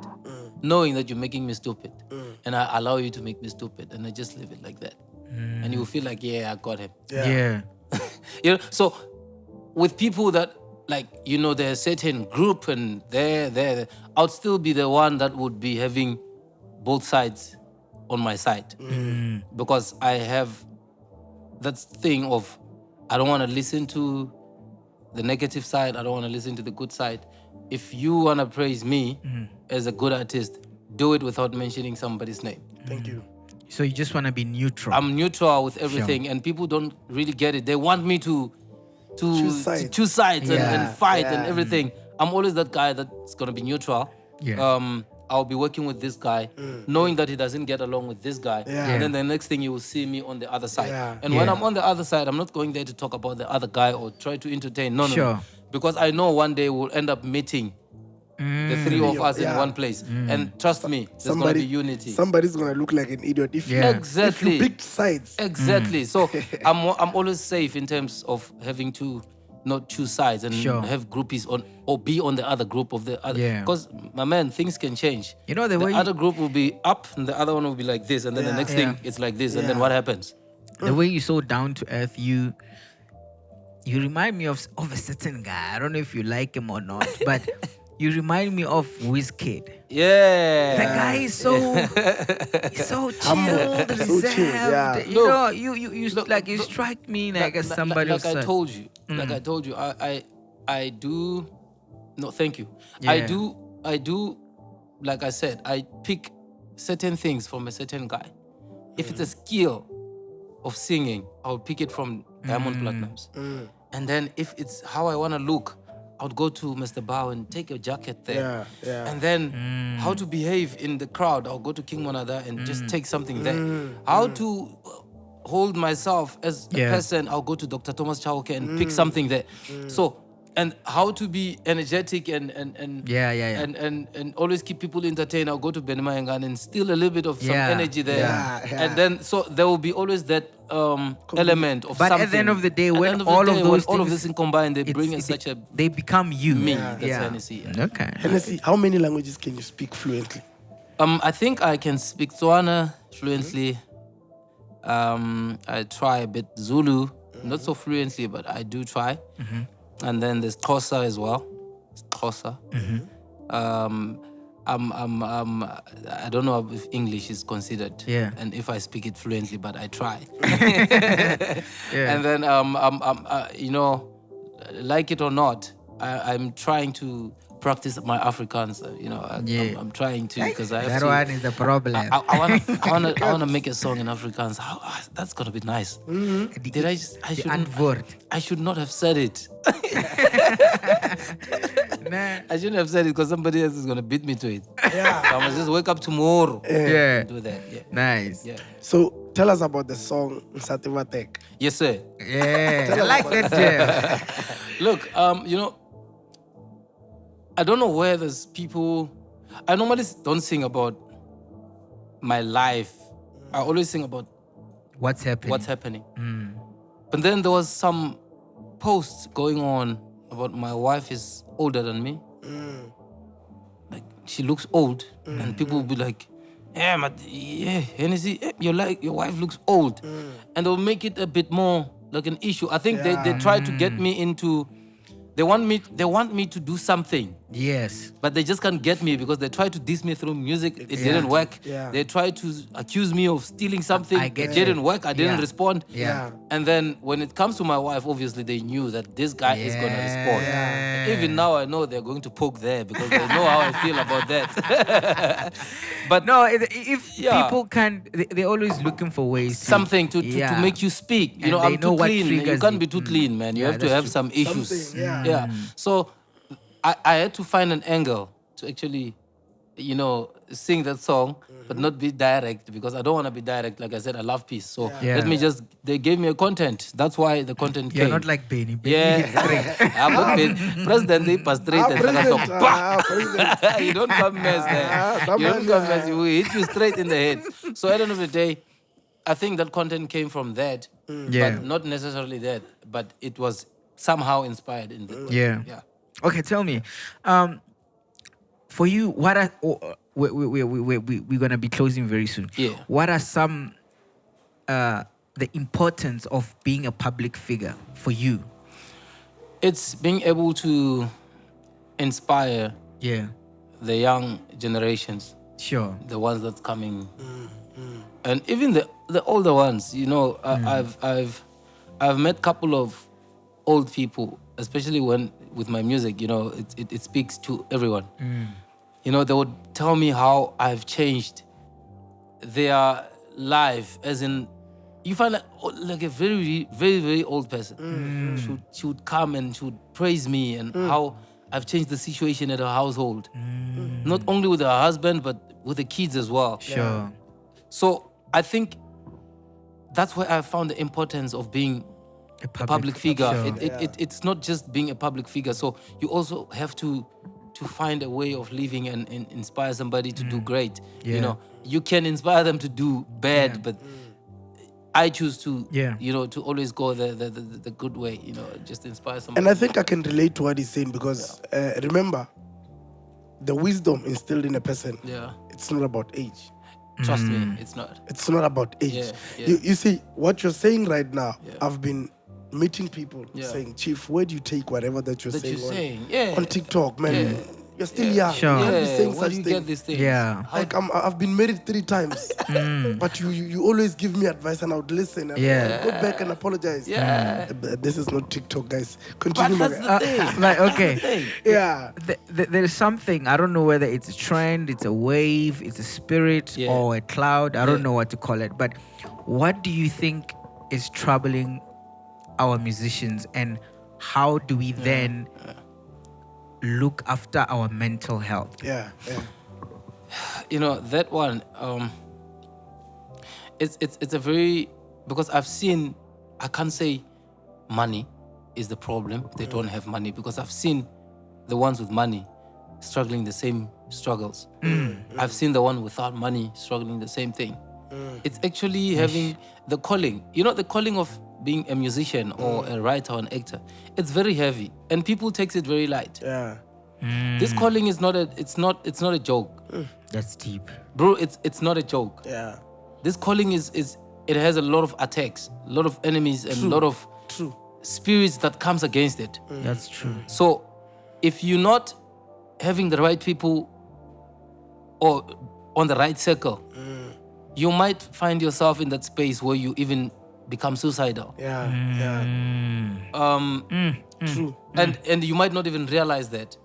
knowing that you're making me stupid, and I allow you to make me stupid, and I just leave it like that, and you feel like, yeah, I got him. Yeah. So with people that like, there's a certain group and there, I'll still be the one that would be having both sides on my side, because I have that thing of I don't want to listen to the negative side. I don't want to listen to the good side. If you want to praise me as a good artist, do it without mentioning somebody's name. Thank you. So you just want to be neutral. I'm neutral with everything, and people don't really get it. They want me to choose sides and fight and everything. I'm always that guy that's going to be neutral. Yeah. I'll be working with this guy, knowing that he doesn't get along with this guy. And then the next thing you will see me on the other side. And when I'm on the other side, I'm not going there to talk about the other guy or try to entertain. No. Because I know one day we'll end up meeting the three of us in one place. And trust me, there's going to be unity. Somebody's going to look like an idiot if Exactly. if you picked sides. Exactly. So I'm always safe in terms of having to not choose sides and have groupies on or be on the other group of the other. Because my man, things can change. You know the way other group will be up and the other one will be like this, and then the next thing it's like this, and then what happens? The way you're so down to earth, you remind me of a certain guy. I don't know if you like him or not, but you remind me of Wizkid. Yeah. That guy is so he's so chilled, reserved. You like you strike me like as somebody like I told you. Like I told you, I do no thank you. I do like I said, I pick certain things from a certain guy. If it's a skill of singing, I'll pick it from Diamond Platinums. And then if it's how I want to look, I would go to Mr. Bao and take a jacket there. And then how to behave in the crowd, I'll go to King Monada and just take something there. How to hold myself as a person, I'll go to Dr. Thomas Chauke and pick something there. So, and how to be energetic and always keep people entertained, I'll go to Ben Mayangan and steal a little bit of some energy there. And then, so there will be always that element of but something. at the end of the day, when all of this combined, they bring in such a... They become you. Me, that's HENNY C. Okay. HENNY C, how many languages can you speak fluently? I think I can speak Tswana fluently. I try a bit Zulu, not so fluently, but I do try. And then there's Xhosa as well. Xhosa. I don't know if English is considered, and if I speak it fluently, but I try. And then, like it or not, I'm trying to practice my Afrikaans. I'm trying to because I have that to. one is the problem. I wanna make a song in Afrikaans. That's gonna be nice. Did I should not have said it. I shouldn't have said it because somebody else is gonna beat me to it. So I must just wake up tomorrow. And do that. Nice. So tell us about the song Sativa Tech. Yes, sir. I like that jam. Look, I don't know where there's people. I normally don't sing about my life. I always sing about what's happening. But then there was some posts going on about my wife is older than me. Like she looks old, and people will be like, HENNY C, your wife looks old, and they'll make it a bit more like an issue. I think they try to get me into. They want me to do something. Yes. But they just can't get me because they try to diss me through music. It didn't work. They try to accuse me of stealing something. It didn't work. I didn't respond. And then when it comes to my wife, obviously they knew that this guy is going to respond. Even now I know they're going to poke there because they know how I feel about that. But no, if people can't, they're always looking for ways something to make you speak. You know, I'm too clean. You can't be too clean, man. You have to have some issues. So I had to find an angle to actually, sing that song, but not be direct because I don't want to be direct. Like I said, I love peace. So let me they gave me a content. That's why the content came. You're not like Benny. I'm not Benny. President, they pass straight and you don't come mess there. You don't come mess. We hit you straight in the head. So at the end of the day, I think that content came from that, but not necessarily that, but it was somehow inspired in the Okay, tell me, for you, what are we're gonna be closing very soon. Yeah. What are some the importance of being a public figure for you? It's being able to inspire Yeah. the young generations, Sure. the ones that's coming, and even the older ones. You know, I've met a couple of old people, especially when with my music. You know, it speaks to everyone. You know, they would tell me how I've changed their life, as in, you find like a very, very, very old person. She would come and she would praise me and how I've changed the situation at her household. Not only with her husband, but with the kids as well. Sure. So I think that's where I found the importance of being a public figure. Sure. It's not just being a public figure. So you also have to find a way of living and inspire somebody to do great. Yeah. You know, you can inspire them to do bad, but I choose to, you know, to always go the good way, you know, just inspire somebody. And I think I can relate to what he's saying because remember, the wisdom instilled in a person, it's not about age. Trust me, it's not. It's not about age. Yeah. You see, what you're saying right now, I've been meeting people saying, Chief, where do you take whatever that you're saying on TikTok, man? You're still young. Sure. You can't be saying Where such do you things. get these things? Yeah. Like I've been married 3 times, but you always give me advice and I would listen and go back and apologize. This is not TikTok, guys. Continue. But that's the thing. Like, okay. That's the thing. Yeah. There's something, I don't know whether it's a trend, it's a wave, it's a spirit, or a cloud. I don't know what to call it. But what do you think is troubling our musicians, and how do we then look after our mental health? Yeah. You know, that one, it's a very, because I've seen, I can't say money is the problem. They don't have money, because I've seen the ones with money struggling the same struggles. I've seen the one without money struggling the same thing. It's actually having the calling. You know, the calling of being a musician or a writer or an actor, it's very heavy and people takes it very light. Yeah. This calling is not a joke. That's deep. Bro, it's not a joke. Yeah. This calling is it has a lot of attacks, a lot of enemies, and a lot of spirits that comes against it. That's true. So if you're not having the right people or on the right circle, you might find yourself in that space where you even become suicidal. True. And you might not even realize that.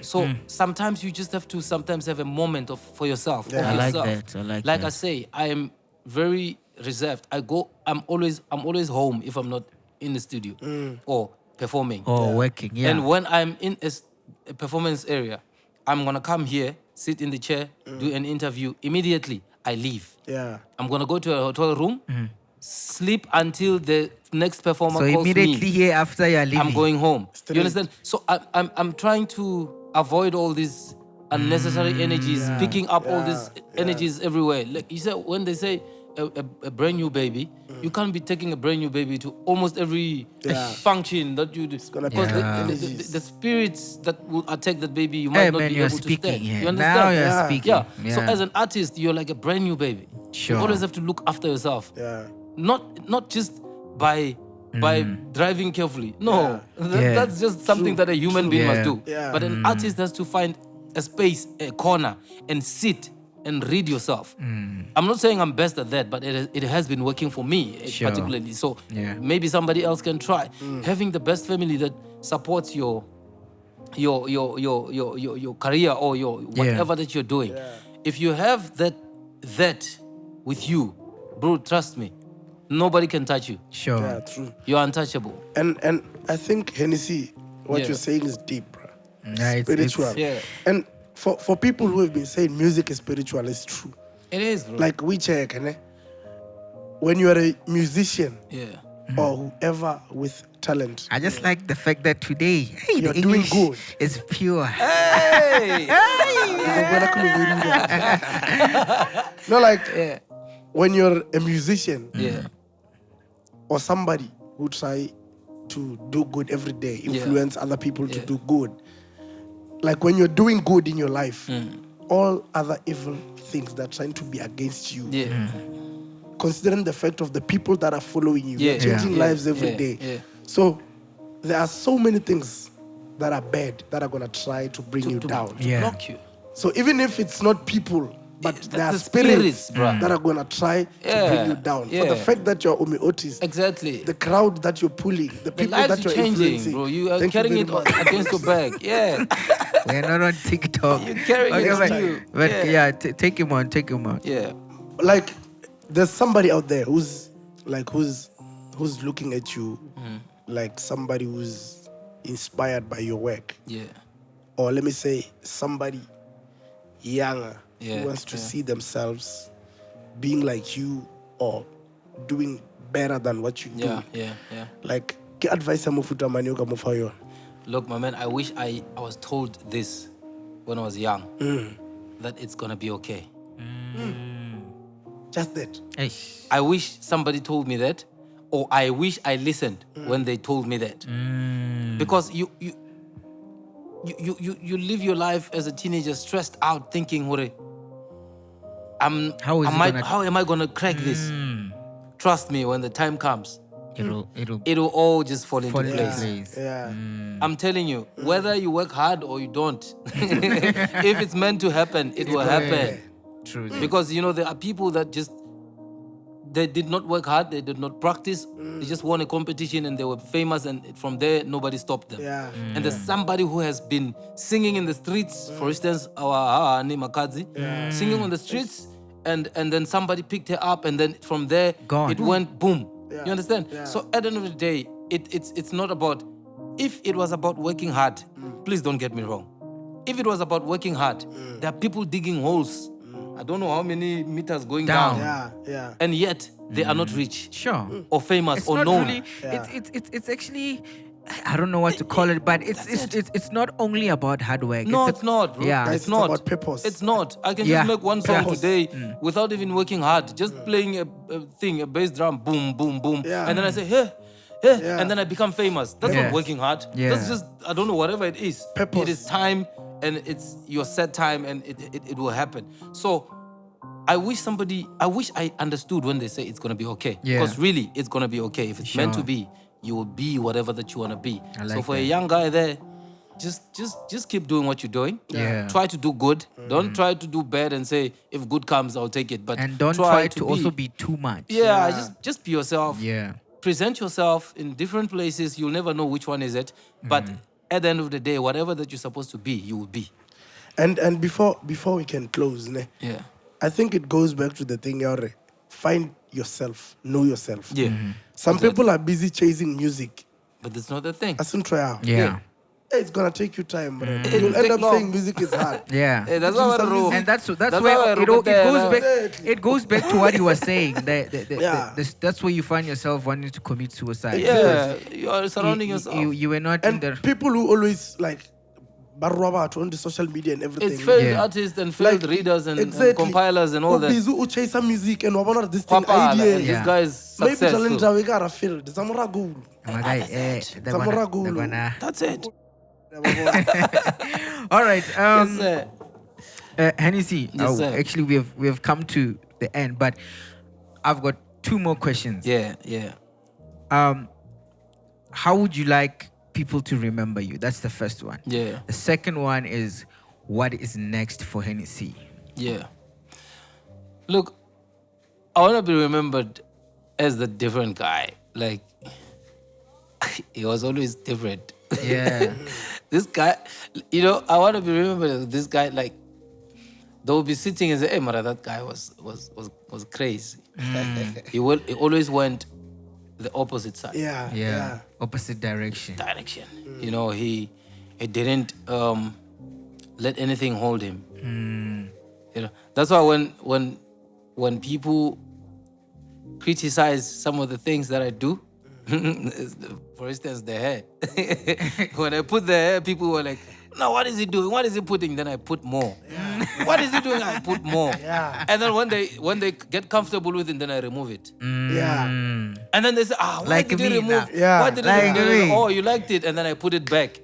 So sometimes you just have to have a moment for yourself. I like yourself. that. I like Like that. I say, I am very reserved. I'm always home if I'm not in the studio or performing or working. Yeah. And when I'm in a performance area, I'm gonna come here, sit in the chair, do an interview. Immediately I leave. Yeah. I'm gonna go to a hotel room, sleep until the next performer So calls me. immediately here after you're leaving. I'm going home. Straight. You understand? So I'm trying to avoid all these unnecessary energies, picking up all these energies everywhere. Like you said, when they say a brand new baby, you can't be taking a brand new baby to almost every function that you do. gonna Because be the spirits that will attack that baby, you might Hey not man, be you're able to speaking. stand. Yeah. You understand? Now you're speaking. Yeah. So as an artist, you're like a brand new baby. Sure. You always have to look after yourself. Yeah. Not just by driving carefully. No, Yeah. that's just something that a human being must do. Yeah. But an artist has to find a space, a corner, and sit and read yourself. I'm not saying I'm best at that, but it has been working for me particularly. So maybe somebody else can try. Having the best family that supports your career or your whatever that you're doing. If you have that with you, bro, trust me, nobody can touch you. Sure. Yeah, true. You're untouchable. And I think, HENNY C, what you're saying is deep, bro. Yeah, it's- Spiritual. And for people who have been saying music is spiritual, it's true. It is, bro. Like we check, when you are a musician or whoever with talent, I just like the fact that today, hey, You're the doing English good. is pure. Hey! no, like when you're a musician Yeah. or somebody who try to do good every day, influence other people to do good, like when you're doing good in your life, all other evil things that are trying to be against you, considering the fact of the people that are following you, you're changing lives every day. So there are so many things that are bad that are going to try to bring you down. To block you. So even if it's not people, but there are the spirits bruh. that are going to try to bring you down. For the fact that you're Omee Otis, Exactly. the crowd that you're pulling, the people lives that you're changing, influencing. bro. You are Thank carrying you it very much. against your back. Yeah. We're not on TikTok. You're carrying it but, on you. but take him on. Yeah. Like, there's somebody out there who's looking at you like somebody who's inspired by your work. Yeah. Or let me say, somebody younger Yeah, who wants to see themselves being like you or doing better than what you do. Yeah. Like, get advice I'm for. Look, my man, I wish I was told this when I was young, that it's going to be okay. Just that. I wish somebody told me that, or I wish I listened when they told me that. Because you live your life as a teenager stressed out, thinking, how am I gonna crack this? Trust me, when the time comes, it'll all just fall into place. Yeah. I'm telling you, whether you work hard or you don't, if it's meant to happen, it will happen. True. Because there are people that they did not work hard, they did not practice, they just won a competition and they were famous, and from there nobody stopped them. Yeah. And there's somebody who has been singing in the streets, for instance, our Hanny C, singing on the streets, and then somebody picked her up, and then from there Gone. it went boom. Yeah. You understand? Yeah. So at the end of the day, it's not about, if it was about working hard, please don't get me wrong. If it was about working hard, there are people digging holes. I don't know how many meters going down. Yeah. And yet they are not rich Sure. or famous It's or not known. really. It's actually. I don't know what to call it, but it's not only about hard work. No, it's not, bro. Yeah. It's It's not. about purpose. It's not. I can Yeah. just make one song Purpose. today without even working hard. Just playing a bass drum, boom, boom, boom. Yeah. And then I say, hey, and then I become famous. That's Yeah. not working hard. Yeah. That's just, I don't know, whatever it is. Purpose. It is time, and it's your set time, and it will happen. So I wish I understood when they say it's going to be okay. Yeah. Because really, it's going to be okay. If it's meant to Sure. be, you will be whatever that you want to be. I So like for a that. young guy there, just keep doing what you're doing. Yeah. Try to do good. Don't try to do bad and say, if good comes, I'll take it. But And don't try to also be too much. just be yourself. Yeah. Present yourself in different places. You'll never know which one is it. But at the end of the day, whatever that you're supposed to be, you will be. And before we can close, ne, Yeah. I think it goes back to the thing, Yore. Find yourself, know yourself. Yeah. Some people are busy chasing music. But that's not the thing. Asun try out. Yeah. Hey, it's gonna take you time, bro. It'll You'll end take up long. saying music is hard. Yeah. Hey, that's how I roll. And that's That's where how I it wrote it goes there, back. Exactly. It goes back to what you were saying. Yeah. That's where you find yourself wanting to commit suicide. Yeah. You are surrounding yourself. You were not in And the. people who always like barua on the social media and everything. It's failed Yeah. artists and failed Like, readers and exactly. compilers and all that. Busy who chase some music and wabona this thing Papa, idea. and Yeah. this guy's Maybe successful. challenge we got failed. Zamora goal. My guy, they're gonna. That's it. All right. Yes, sir. Henny C, Yes, sir. actually we have come to the end, but I've got two more questions. Yeah. How would you like people to remember you? That's the first one. Yeah. The second one is, what is next for Henny C? Yeah. Look, I want to be remembered as the different guy. Like, he was always different. Yeah. This guy, I want to be remembered as this guy. Like, they will be sitting and say, "Hey, Mara, that guy was crazy." He always went the opposite side. Yeah. Opposite direction. Direction. He didn't let anything hold him. That's why when people criticize some of the things that I do, for instance, the hair. When I put the hair, people were like, "No, what is he doing? What is he putting?" Then I put more. What is he doing? I put more. Yeah. And then when they get comfortable with it, then I remove it. Yeah. And then they say, why Like did me you remove? now. Yeah. Why did Like you remove? me. Oh, you liked it, and then I put it back.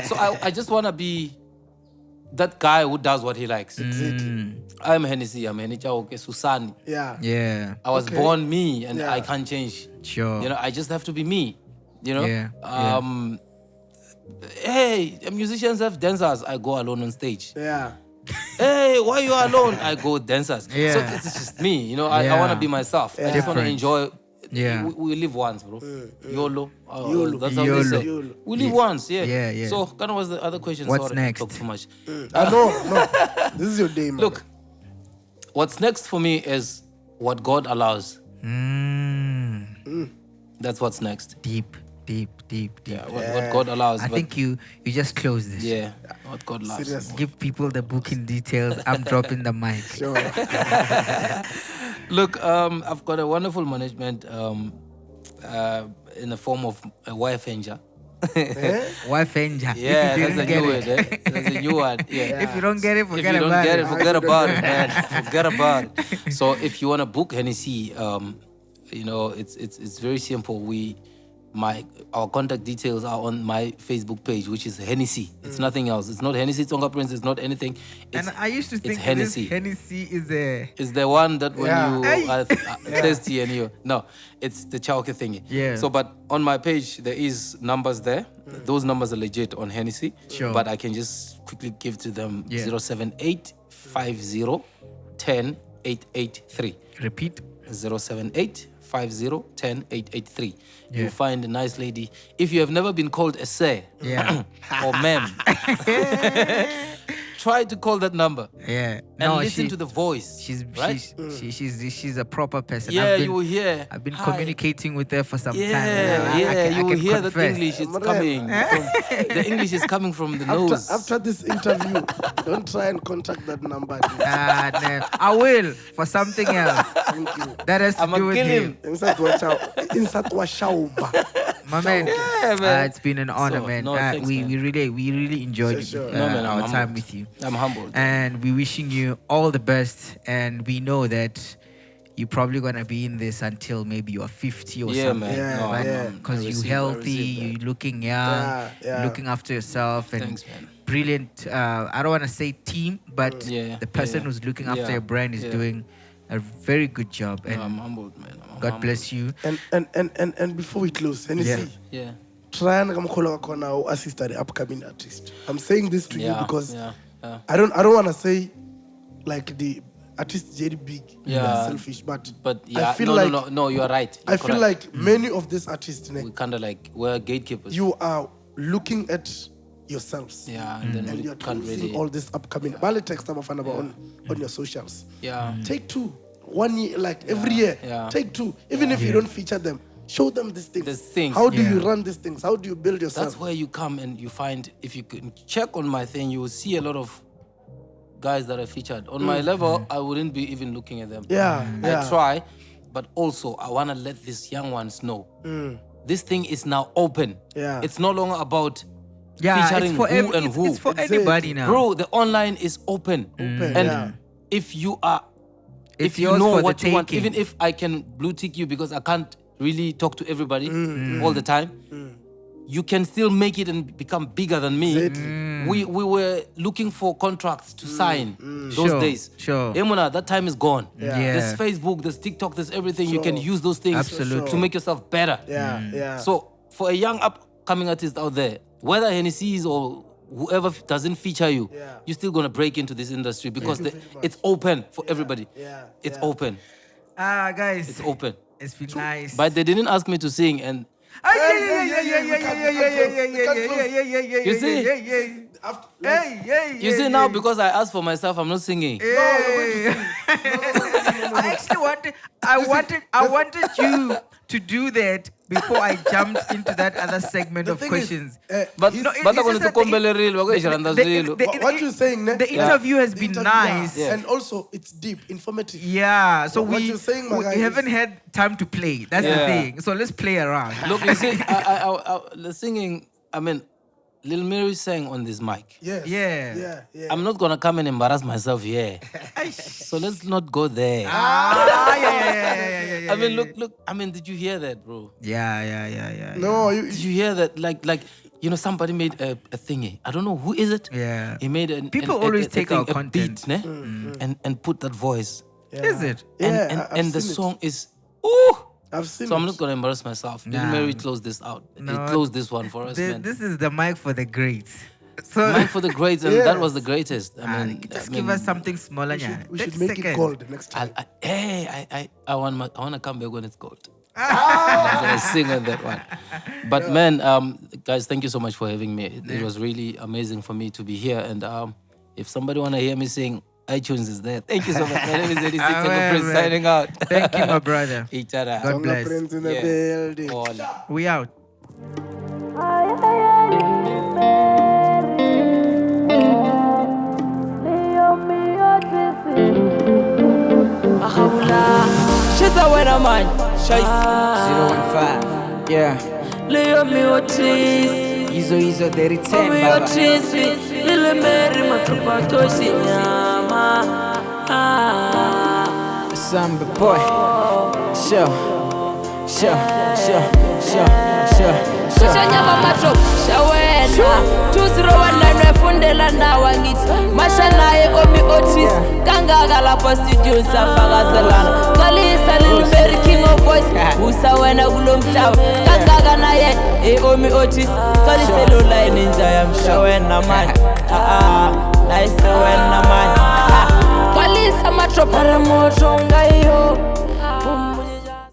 So I just want to be that guy who does what he likes. Exactly. I'm Henny C, I'm Henny Chauke, Susani. Yeah. Yeah. I was born me, and Yeah. I can't change. Sure. You know, I just have to be me. You know. Yeah. Hey, musicians have dancers. I go alone on stage. Yeah. Hey, why you alone? I go with dancers. Yeah. So it's just me. You know, I Yeah. want to be myself. I just want to Different. enjoy. Yeah. We live once, bro. YOLO. YOLO. That's how YOLO. they say. YOLO. We live once. Yeah. Yeah, yeah. So, kind of was the other question. What's Sorry, I next? talk too much. No. This is your day, man. Look, what's next for me is what God allows. That's what's next. Deep. Yeah, what God allows. I but think you just close this. yeah, what God loves. Seriously. Give people the booking details. I'm dropping the mic. Sure. Look, I've got a wonderful management in the form of a wife angel. Wife angel. Yeah, If you that's didn't a get new it. word. That's a new one. Yeah. If you don't get it, If forget you don't about get it. it, forget about it, man. Forget about it. So if you want to book HENNY C, you know, it's very simple. Our contact details are on my Facebook page, which is HENNY C. It's nothing else. It's not HENNY C Tsonga Prince. It's not anything. It's, And I used to think it's HENNY this C. HENNY C is a... It's the one that when you Hey. are thirsty and you... No, it's the chauke thingy. Yeah. So, but on my page, there is numbers there. Those numbers are legit on HENNY C. Sure. But I can just quickly give to them Yeah. 078 50 10 883. Repeat. 078 50 10 883. Yeah. You find a nice lady. If you have never been called a sir Yeah. or ma'am, try to call that number Yeah. and listen to the voice. right? She's a proper person. Yeah, I've been, you will hear. I've been "Hi." communicating with her for some time. Yeah, I you will can hear that confess. English is coming. The English is coming from the nose. After this interview, don't try and contact that number. Dude. No, I will for something else. Thank you. That has to I'ma do with kill him. Inside wa shauba. My man, man. it's been an honor, So, man. no, thanks, we man. really enjoyed Sure. No, man, I'm our time humbled. with you. I'm humbled. And we're wishing you all the best. And we know that you're probably gonna be in this until maybe you are 50 or Yeah, something. man. Yeah, No, yeah. Because I you're receive- I healthy, receive that. you're looking young, Yeah. looking after yourself, and Thanks, man. brilliant. I don't want to say team, but Yeah, the person yeah. who's looking after Yeah, your brand is yeah. doing a very good job. No, And I'm humbled, man. God bless you. And before we close, HENNY C, Yeah. try and assist the upcoming artist. I'm saying this to you Yeah, because yeah, yeah. I don't want to say like the artist very big, Yeah. selfish, but yeah, I feel no, you are right. I feel like many of these artists, we kind of like we're gatekeepers. you are looking at yourselves. Yeah, and then And we you're can't seeing really. all this upcoming. Bale text on your socials. Yeah. Take 2, 1 year, like every year. yeah. Take 2, even if you don't feature them. Show them these things. These things. How do Yeah. you run these things? How do you build yourself? That's where you come and you find, if you can check on my thing, you will see a lot of guys that are featured. On my level, I wouldn't be even looking at them. Yeah, yeah. I try, but also I want to let these young ones know this thing is now open. Yeah. It's no longer about Yeah, featuring it's for, who and who. it's for Exactly. anybody now. Bro, the online is open. Open, And yeah. if you are, It's if you yours know for the what you want, taking. even if I can blue tick you because I can't really talk to everybody all the time, you can still make it and become bigger than me. Exactly. We were looking for contracts to sign those Sure, days. sure. Emuna, that time is gone. Yeah. There's Facebook, there's TikTok, there's everything. You can use those things Absolutely. to make yourself better. Yeah. So for a young upcoming artist out there, whether HENNY C or whoever doesn't feature you, Yeah. you're still gonna break into this industry because Thank you very much. it's open for everybody. Yeah, It's yeah. open. Guys, It's open. it's been nice. But they didn't ask me to sing, and You see? you see now because I asked for myself, I'm not singing. I actually wanted you to do that before I jumped into that other segment The of thing is, questions. But No, but it's I'm just that What you're saying, ne? the interview has The been interview, nice. yeah. And also, it's deep, informative. Yeah, so What you're saying, my guy, we haven't had time to play. That's the Yeah. thing. So let's play around. Look, you see, the singing, I mean, Lil Mary sang on this mic. Yes. Yeah. Yeah. I'm not gonna come and embarrass myself here. So let's not go there. Yeah. I mean, look. I mean, did you hear that, bro? Yeah. No, Did you hear that? Like somebody made a thingy. I don't know who is it. Yeah. He made People always take our a content. beat, ne? And put that voice. Yeah. Is it? Yeah, And the seen it. song is ooh. I've seen So it. I'm not gonna embarrass myself. Did Mary close this out? No, He closed this one for us, man. This is the mic for the greats. So Mine for the greats, and that was the greatest. just give us something smaller. We should make it gold next time. I want to come back when it's gold. I'm gonna sing on that one. But man, guys, thank you so much for having me. It was really amazing for me to be here. And if somebody wanna hear me sing, iTunes is there. Thank you so much. My name is Eddie Prince signing out. Thank you, my brother. Each other. God Tsonga bless. Prince in the Yeah. building. All. We out. Makhubela, she's a winner man. 015, yeah. Otis, Izo they return, Omee baba. Otis, Lily Mary Makhubela, nyama. Samba boy. Sure. Kushanyama matro, shawena 2019 wefundela nawa ngithi mashanaye Omee Otis kangaka lapho studio safakazelana qalisa Lil Mary King of Voice usawena kulomhlaba kangaka naye Omee Otis qalisa lo line ninja yamshawena man nice wena man qalisa matro para moto ngayo